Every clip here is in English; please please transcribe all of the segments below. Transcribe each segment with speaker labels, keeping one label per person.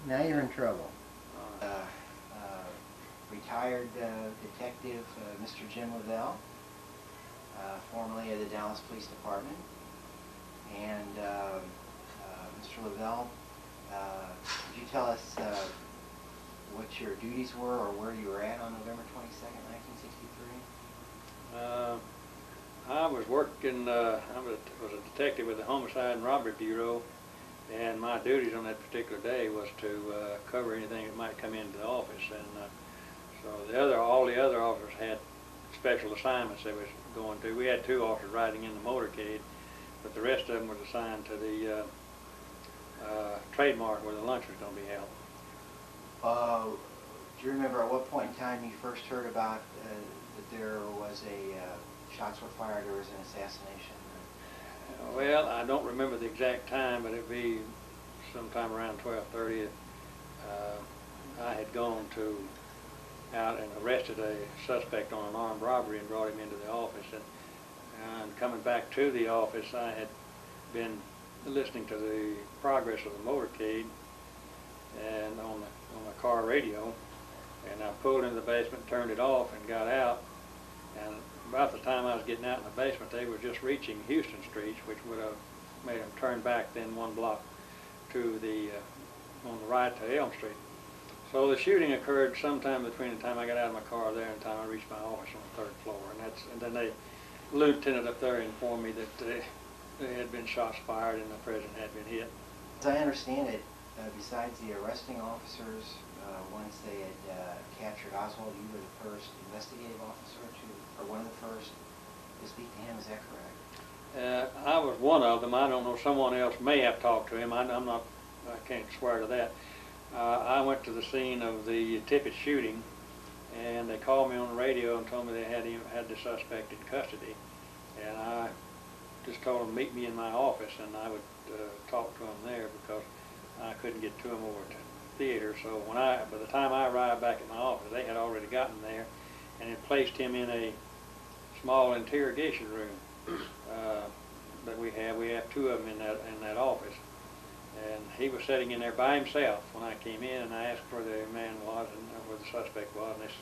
Speaker 1: now you're in trouble. Retired detective Mr. Jim Leavelle, formerly of the Dallas Police Department. And Mr. Leavelle, could you tell us what your duties were or where you were at on November 22nd, 1963?
Speaker 2: I was working, I was a detective with the Homicide and Robbery Bureau, and my duties on that particular day was to cover anything that might come into the office. And so all the other officers had special assignments they was going to. We had 2 officers riding in the motorcade, but the rest of them was assigned to the trademark where the lunch was going to be held.
Speaker 1: Do you remember at what point in time you first heard about that there was shots were fired, there was an assassination?
Speaker 2: Well, I don't remember the exact time, but it'd be sometime around 12:30. I had gone out and arrested a suspect on an armed robbery and brought him into the office. And coming back to the office, I had been listening to the progress of the motorcade and on the car radio, and I pulled into the basement, turned it off, and got out. And about the time I was getting out in the basement, they were just reaching Houston Street, which would have made them turn back then 1 block to on the right to Elm Street. So the shooting occurred sometime between the time I got out of my car there and the time I reached my office on the 3rd floor. And then the lieutenant up there informed me that there had been shots fired and the president had been hit.
Speaker 1: As I understand it, besides the arresting officers, once they had captured Oswald, you were the first investigative officer or one of the first to speak to him. Is that correct?
Speaker 2: I was one of them. I don't know. Someone else may have talked to him. I can't swear to that. I went to the scene of the Tippit shooting, and they called me on the radio and told me they had the suspect in custody. And I just told them to meet me in my office, and I would talk to him there because I couldn't get to him over to theater. So by the time I arrived back at my office, they had already gotten there and had placed him in a small interrogation room that we have. We have 2 of them in that office, and he was sitting in there by himself when I came in, and I asked where the man was and where the suspect was, and this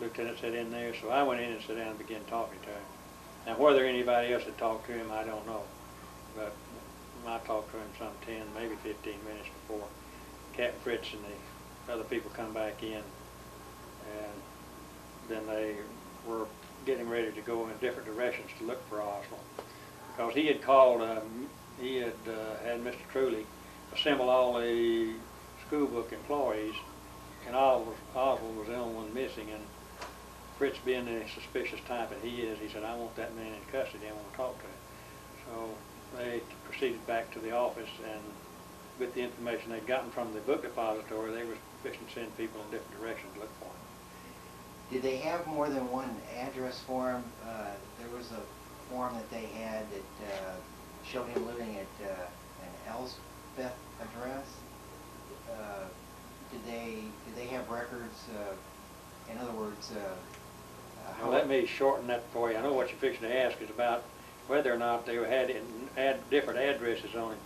Speaker 2: lieutenant sat in there. So I went in and sat down and began talking to him. Now whether anybody else had talked to him, I don't know, but I talked to him some 10, maybe 15 minutes before Captain Fritz and the other people come back in, and then they were getting ready to go in different directions to look for Oswald, because he had called, he had had Mr. Truly assemble all the school book employees, and Oswald was the only one missing. And Fritz, being the suspicious type that he is, he said, "I want that man in custody. I want to talk to him." So they proceeded back to the office, and with the information they'd gotten from the book depository, they were fixing to send people in different directions to look for him.
Speaker 1: Did they have more than one address for him? There was a form that they had that showed him living at an Elsbeth address. Did they have records? In other words,
Speaker 2: Now let me shorten that for you. I know what you're fixing to ask is about whether or not they had different addresses on him.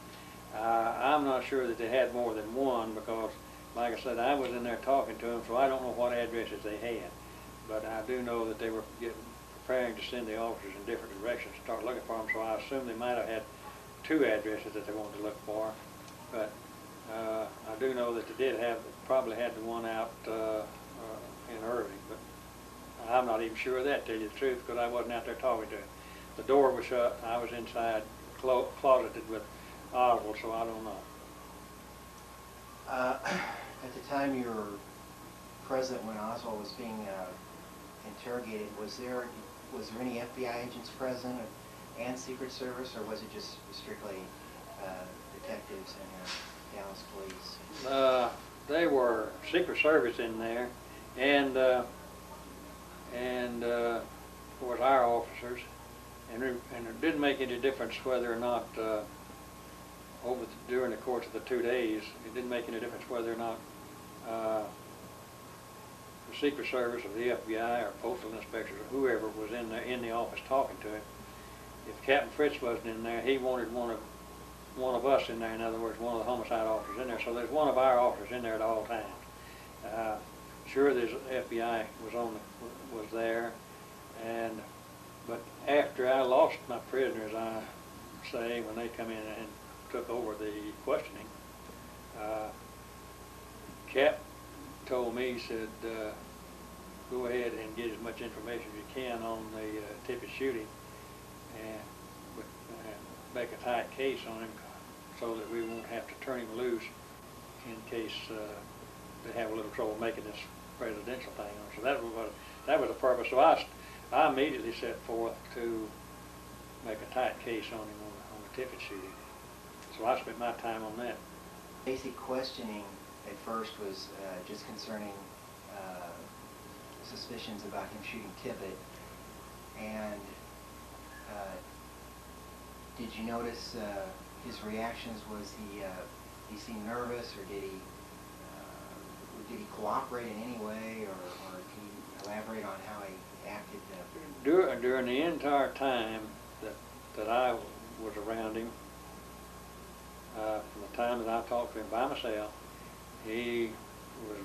Speaker 2: I'm not sure that they had more than one, because, like I said, I was in there talking to them, so I don't know what addresses they had. But I do know that they were preparing to send the officers in different directions to start looking for them, so I assume they might have had 2 addresses that they wanted to look for. But I do know that they probably had the one out in Irving, but I'm not even sure of that, to tell you the truth, because I wasn't out there talking to him. The door was shut. I was inside, closeted with Oswald, so I don't know.
Speaker 1: At the time you were present when Oswald was being interrogated, was there any FBI agents present and Secret Service, or was it just strictly detectives and Dallas police?
Speaker 2: There were Secret Service in there, and of course our officers, and it didn't make any difference whether or not during the course of the 2 days, it didn't make any difference whether or not the Secret Service or the FBI or postal inspectors or whoever was in the office talking to him. If Captain Fritz wasn't in there, he wanted one of one of us in there, in other words, one of the homicide officers in there. So there's one of our officers in there at all times. Sure, there's FBI was there, but after I lost my prisoners, I say, when they come in and took over the questioning, Cap told me, he said, go ahead and get as much information as you can on the Tippit shooting, and make a tight case on him so that we won't have to turn him loose in case they have a little trouble making this presidential thing on. So that was the purpose. So I immediately set forth to make a tight case on him on the Tippit shooting. So I spent my time on that.
Speaker 1: Basic questioning at first was just concerning suspicions about him shooting Tippit, and did you notice his reactions? Was he seemed nervous, or did he cooperate in any way, or can you elaborate on how he acted?
Speaker 2: During the entire time that I was around him, from the time that I talked to him by myself, he was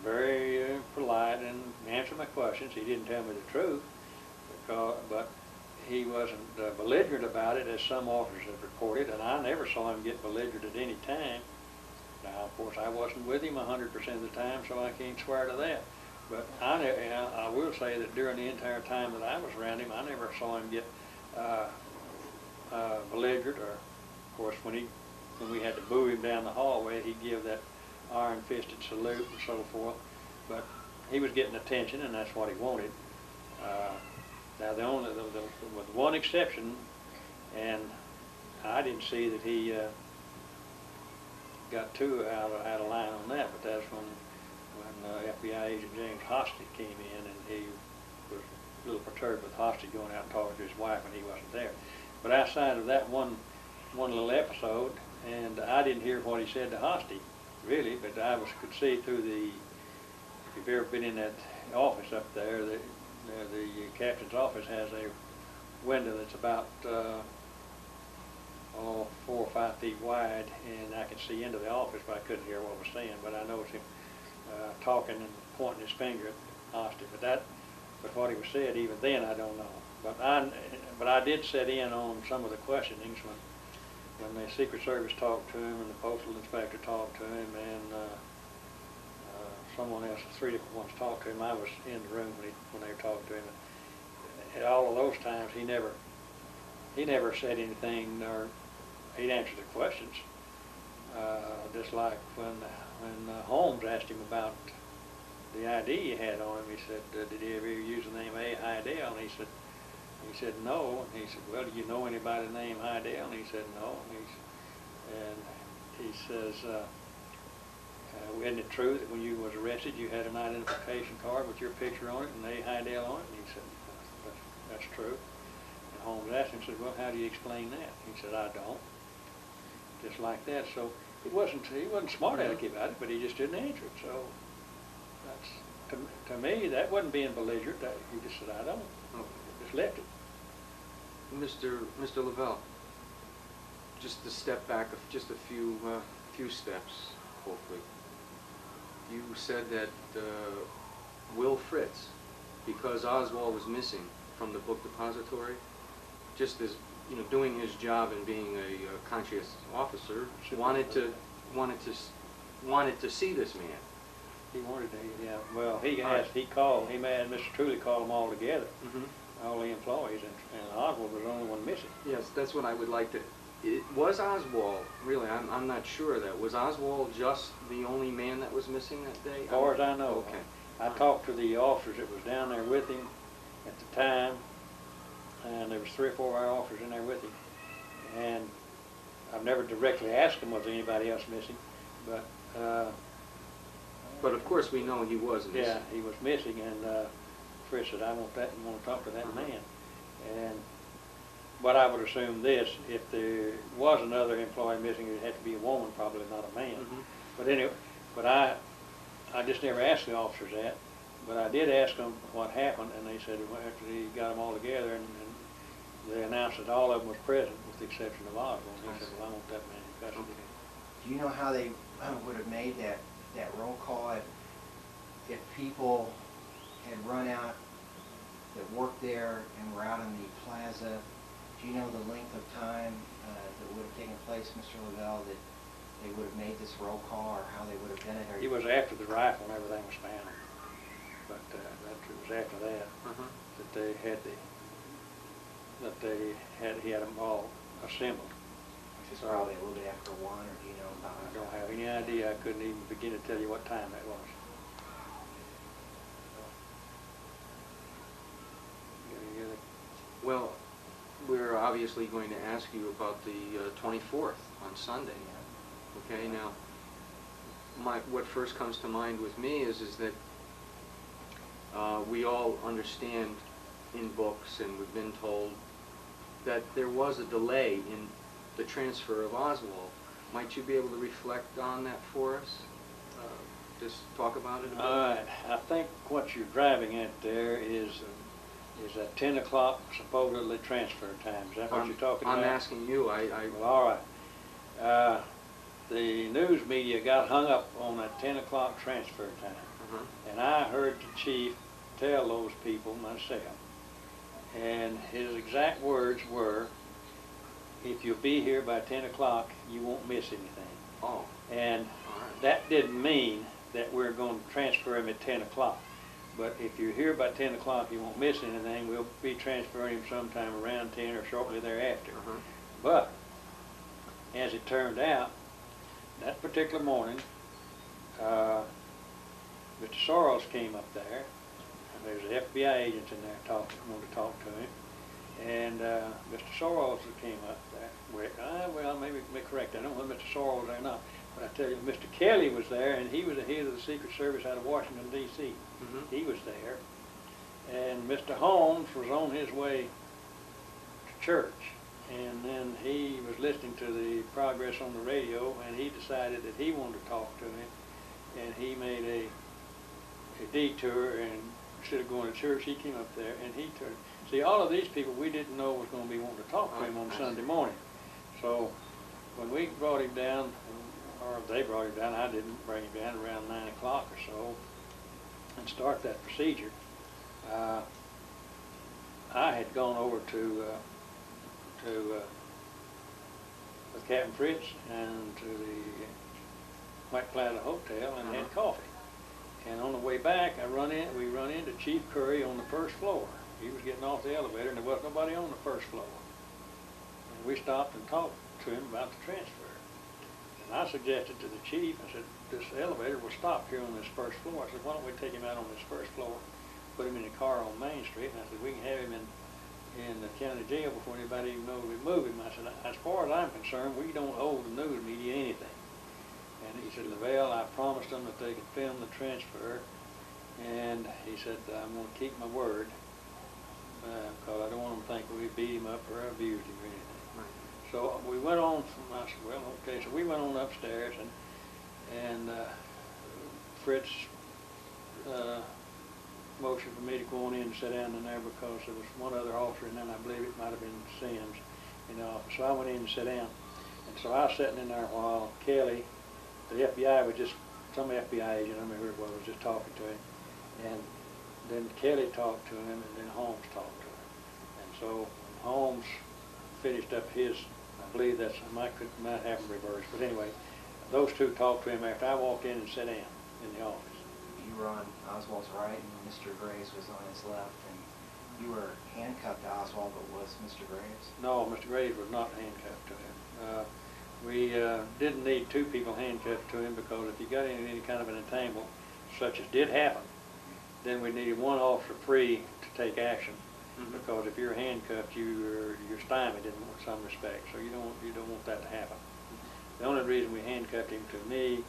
Speaker 2: very polite and answered my questions. He didn't tell me the truth, but he wasn't belligerent about it, as some officers have reported, and I never saw him get belligerent at any time. Now, of course, I wasn't with him 100% of the time, so I can't swear to that. But I will say that during the entire time that I was around him, I never saw him get belligerent, or, of course, when we had to boo him down the hallway, he'd give that iron-fisted salute and so forth. But he was getting attention, and that's what he wanted. Now, with one exception, and I didn't see that he got too out of line on that, but that's when FBI agent James Hosty came in, and he was a little perturbed with Hosty going out and talking to his wife when he wasn't there. But outside of that one little episode, and I didn't hear what he said to Hosty, really, but I could see through the, if you've ever been in that office up there, the captain's office has a window that's about 4 or 5 feet wide, and I could see into the office, but I couldn't hear what was saying. But I noticed him talking and pointing his finger at Hosty. But what he was said, even then, I don't know. But I did set in on some of the questionings when the Secret Service talked to him, and the postal inspector talked to him, and someone else, 3 different ones talked to him. I was in the room when they were talking to him. And at all of those times, he never said anything, or he'd answer the questions. Just like when Holmes asked him about the ID he had on him, he said, "Did he ever use the name Heidel?" And he said no. And he said, "Well, do you know anybody named Heidel?" And he said no. And he says, "Isn't it true that when you was arrested, you had an identification card with your picture on it and Heidel on it?" And he said, "That's true." And Holmes asked him, said, "Well, how do you explain that?" He said, "I don't." Just like that. So he wasn't smart alecky about it, but he just didn't answer it. So that's, to me, that wasn't being belligerent. He just said, "I don't." Just left it.
Speaker 3: Mr. Leavelle, just to step back just a few steps, hopefully. You said that Will Fritz, because Oswald was missing from the book depository, just as doing his job and being a conscientious officer, wanted to see this man.
Speaker 2: He wanted to, yeah. Well, he had Mr. Truly call them all together, all the employees, and Oswald was the only one missing.
Speaker 3: Yes, that's what I would like to. Was Oswald, really, I'm not sure of that. Was Oswald just the only man that was missing that day?
Speaker 2: As far as I know.
Speaker 3: Okay.
Speaker 2: I talked to the officers that was down there with him at the time, and there was 3 or 4 of our officers in there with him. And I've never directly asked him was there anybody else missing, but
Speaker 3: of course we know he was missing.
Speaker 2: Yeah, he was missing, and Fritz said, "I want to talk to that man." But I would assume this: if there was another employee missing, it had to be a woman, probably not a man. But anyway, I just never asked the officers that. But I did ask them what happened, and they said after he got them all together, and they announced that all of them was present with the exception of Oswald. He
Speaker 3: I
Speaker 2: said,
Speaker 3: see.
Speaker 2: well, I want that man in custody.
Speaker 3: Okay.
Speaker 1: Do you know how they would have made that roll call if people had run out that worked there and were out in the plaza? Do you know the length of time that would have taken place, Mr. Leavelle, that they would have made this roll call, or how they would have done it?
Speaker 2: It was after the rifle and everything was found, but it was after that that they had he had them all assembled.
Speaker 1: Which is probably a little bit after 1, or do you know about
Speaker 2: I don't have any idea. I couldn't even begin to tell you what time that was. Any other-
Speaker 3: Well, we're obviously going to ask you about the 24th on Sunday. Okay, now, what first comes to mind with me is that we all understand in books, and we've been told that there was a delay in the transfer of Oswald. Might you be able to reflect on that for us? Just talk about it a bit?
Speaker 2: All right. I think what you're driving at there is that 10 o'clock supposedly transfer time. Is that what you're talking about?
Speaker 3: I'm asking you.
Speaker 2: Well, all right. The news media got hung up on that 10 o'clock transfer time. And I heard the chief tell those people myself. And his exact words were, if you'll be here by 10 o'clock, you won't miss anything.
Speaker 3: Oh.
Speaker 2: And
Speaker 3: All right.
Speaker 2: that didn't mean that we're going to transfer him at 10 o'clock. But if you're here by 10 o'clock, you won't miss anything. We'll be transferring him sometime around 10 or shortly thereafter. But as it turned out, that particular morning, Mr. Soros came up there, and there was FBI agents in there wanted to talk to him. And Mr. Soros came up there. Well, maybe be correct. I don't know whether Mr. Soros was there or not. But I tell you, Mr. Kelly was there, and he was the head of the Secret Service out of Washington, D.C. He was there. And Mr. Holmes was on his way to church. And then he was listening to the progress on the radio, and he decided that he wanted to talk to him. And he made a detour, and instead of going to church, he came up there, and he turned. See, all of these people we didn't know was going to be wanting to talk to him on Sunday morning. So when we brought him down, or they brought him down, I didn't bring him down around 9 o'clock or so, and start that procedure. I had gone over with Captain Fritz and to the White Plaza Hotel and had coffee. And on the way back, we run into Chief Curry on the first floor. He was getting off the elevator, and there wasn't nobody on the first floor. And we stopped and talked to him about the transfer. And I suggested to the chief, I said, this elevator will stop here on this first floor. I said, why don't we take him out on this first floor, put him in a car on Main Street, and I said, we can have him in the county jail before anybody even knows we move him. I said, as far as I'm concerned, we don't owe the news media anything. And he said, Leavelle, I promised them that they could film the transfer, and he said, I'm going to keep my word, because I don't want them to think we beat him up or abused him or anything.
Speaker 3: Right.
Speaker 2: So we went on I said, well, okay, so we went on upstairs, and Fritz motioned for me to go on in and sit down in there because there was one other officer, and then I believe it might have been Sims in the office. So I went in and sat down. And so I was sitting in there while Kelly, the FBI was just, some FBI agent, I don't remember who it was just talking to him. And then Kelly talked to him, and then Holmes talked to him. And so Holmes finished up his, I believe that's, I might have him reversed, but anyway, those two talked to him after I walked in and sat down in the office.
Speaker 1: You were on Oswald's right, and Mr. Graves was on his left, and you were handcuffed to Oswald, but was Mr. Graves?
Speaker 2: No, Mr. Graves was not handcuffed to him. We didn't need two people handcuffed to him because if you got in any kind of an entangle, such as did happen, then we needed one officer free to take action. Because if you're handcuffed, you're stymied in some respects, so you don't want that to happen. The only reason we handcuffed him to me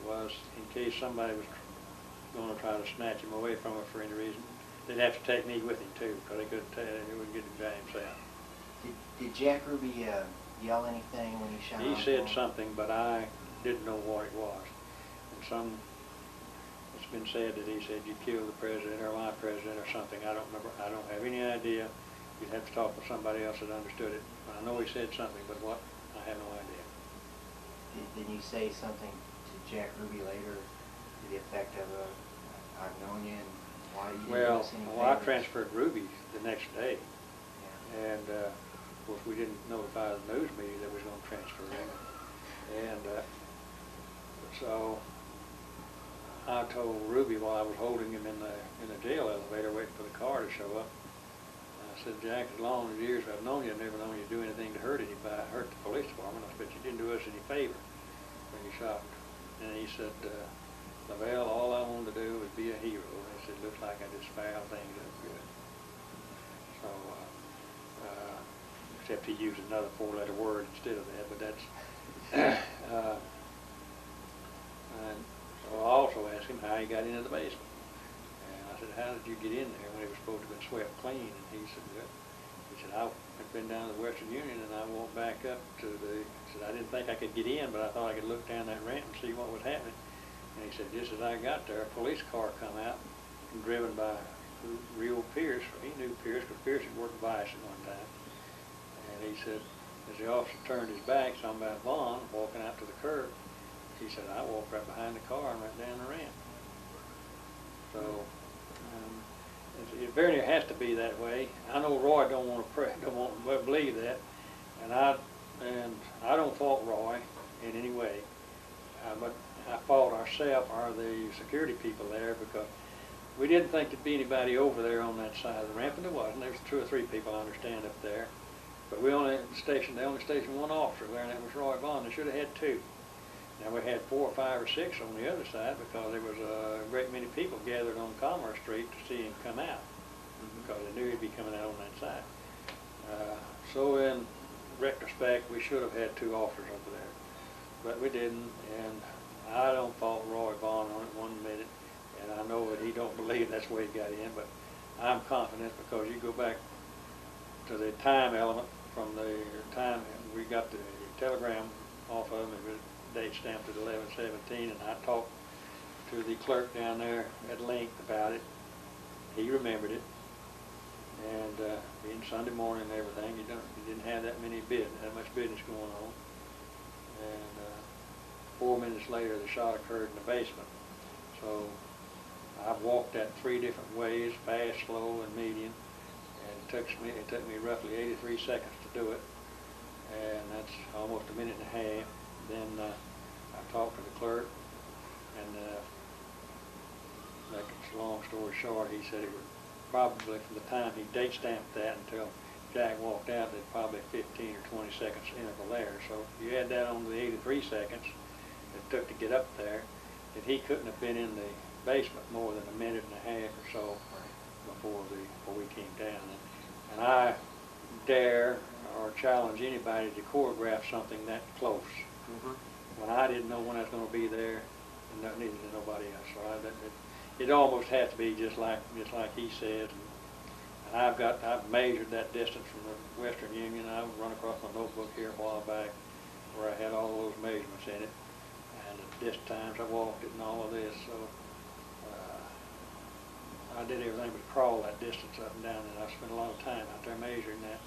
Speaker 2: was in case somebody was going to try to snatch him away from us for any reason. They'd have to take me with him too, because they wouldn't get him by himself.
Speaker 1: Did Jack Ruby yell anything when he shot
Speaker 2: He
Speaker 1: Oswald?
Speaker 2: said something, but I didn't know what it was. And it's been said that he said you killed the president or my president or something. I don't remember. I don't have any idea. you'd have to talk with somebody else that understood it. I know he said something, but what, I have no idea.
Speaker 1: Did you say something to Jack Ruby later to the effect of, I've known you and why you didn't do
Speaker 2: Well,
Speaker 1: us any
Speaker 2: well, I
Speaker 1: favors?
Speaker 2: transferred Ruby the next day,
Speaker 1: Yeah.
Speaker 2: and of course, we didn't notify the news media that we was going to transfer him. And so I told Ruby while I was holding him in the jail elevator waiting for the car to show up, I said, Jack, as long as years I've known you, I've never known you to do anything to hurt anybody, hurt the police department. I said, but you didn't do us any favor when you shot him. And he said, Leavelle, all I wanted to do was be a hero. And I said, looks like I just fouled things up good. So, except he used another four-letter word instead of that, but that's, and so I also asked him how he got into the basement. And I said, how did you get in there when it was supposed to have been swept clean? And he said, well, I had been down to the Western Union and I walked back up to he said, I didn't think I could get in, but I thought I could look down that ramp and see what was happening. And he said, just as I got there, a police car come out, driven by real Pierce. He knew Pierce because Pierce had worked Vice at one time. And he said, as the officer turned his back, talking about Vaughn walking out to the curb, he said, I walked right behind the car and right down the ramp. So it very near has to be that way. I know Roy don't want to believe that, and I don't fault Roy in any way, but I fault ourselves or the security people there because we didn't think there'd be anybody over there on that side of the ramp, and there wasn't. There was 2 or 3 people, I understand, up there. But they only stationed 1 officer there, and that was Roy Vaughn. They should have had 2. Now we had 4 or 5 or 6 on the other side because there was a great many people gathered on Commerce Street to see him come out because they knew he'd be coming out on that side. So in retrospect, we should have had 2 officers over there, but we didn't, and I don't fault Roy Vaughn on it 1 minute. And I know that he don't believe that's the way he got in, but I'm confident because you go back to the time element from the time we got the telegram off of him, it was date stamped at 11/17, and I talked to the clerk down there at length about it. He remembered it, and being Sunday morning and everything, you didn't have that much business going on. And 4 minutes later, the shot occurred in the basement. So I've walked that 3 different ways, fast, slow, and medium, and it took me roughly 83 seconds to do it, and that's almost a minute and a half. Then I talked to the clerk, and make a long story short, he said it would probably, from the time he date stamped that until Jack walked out, there's probably 15 or 20 seconds interval there. So if you add that on to the 83 seconds it took to get up there, that he couldn't have been in the basement more than a minute and a half or so before we came down. And I dare or challenge anybody to choreograph something that close. When I didn't know when I was going to be there, and neither did nobody else. So it almost has to be just like he said. And I've measured that distance from the Western Union. I run across my notebook here a while back where I had all those measurements in it, and at this times I walked it and all of this. So I did everything but crawl that distance up and down, and I spent a lot of time out there measuring that.